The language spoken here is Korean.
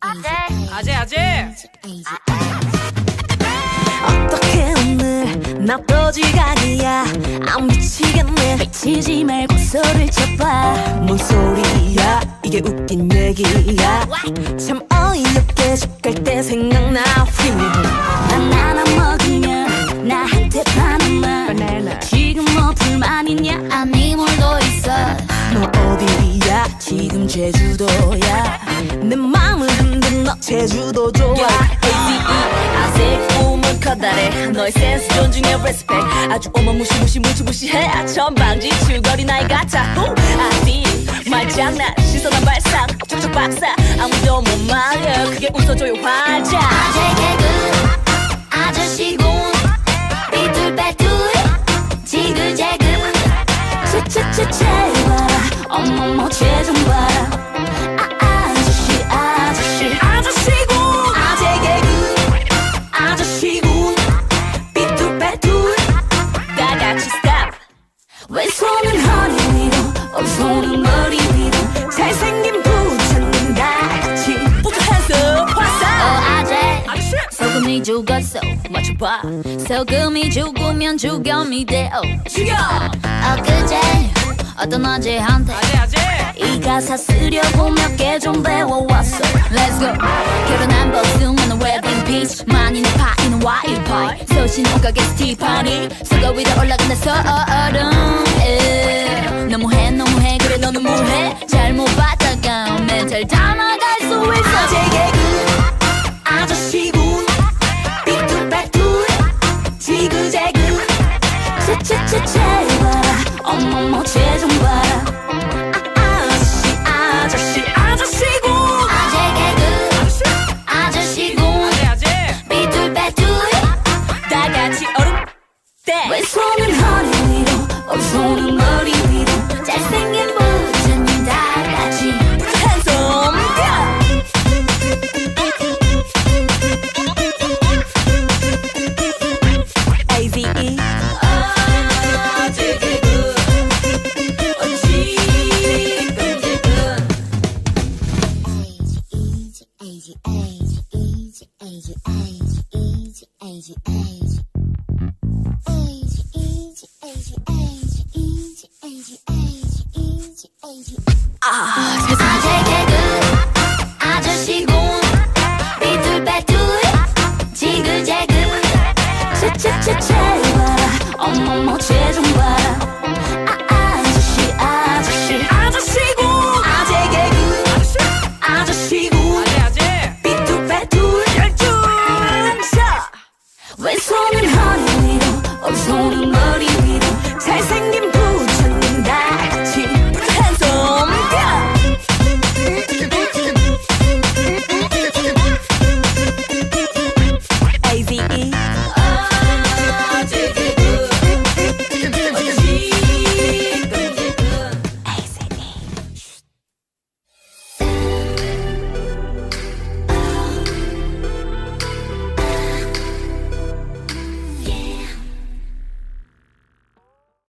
아재 어떻게 오늘 나도 지각이야. 안 미치겠네. 미치지 말고 소리를 쳐봐. 뭔 소리야 이게 웃긴 얘기야. 참 어이없게 집 갈 때 생각나. 바나나 먹으면 나한테 바나나. 지금 뭐 불만 있냐? 아니 뭘로 있어. 너 어디야? 지금 제주도야. 내 맘을 흔든 너 제주도 좋아. 아직 오면 커다래. 너의 센스 존중해 respect. 아주 무시해. 전방지 줄거리 나이 같아. 아디 말장난 시선한 발상 촉촉 박사 아무도 못 말려. 그게 웃어줘요 활짝. 아재 개그 아저씨군 삐뚤빼뚤 지글재글 제발 어머머 쟤 좀 봐라. 아저씨군 아재 개그 아저씨군 삐뚤빼뚤 다 같이 stop. 왼손은 허리 위로 오른손은 머리 위로 잘생긴 부처님 다 같이 Put your hands up 화사. 아재 아저씨 소금이 죽었어 맞춰봐. 소금이 죽으면 죽염이 죽여. 엊그제 어떤 아재한테 아재 이 가사 쓰려고 몇 개 좀 배워왔어. Let's go 결혼한 복숭아는 웨딩 피치 많이는 파이는 와인 파이 소신 옷가게 스티파니 수거 위로 올라간다 서얼음 너무해 그래 너는 뭐해 잘못 봤다가 멘탈 다 나갈 수 있어 아재 개그 아저씨군 삐뚤빼뚤 지그재그 제발 어머머 쟤 좀 봐라. 아저씨군 아재 개그 아저씨군 아재 삐뚤빼뚤 다 같이 얼음 때. 왼손은 허리 위로 오른손은 머리 위로 잘생긴 부자님 다 같이 hands up. AZE 아재 개그 세상에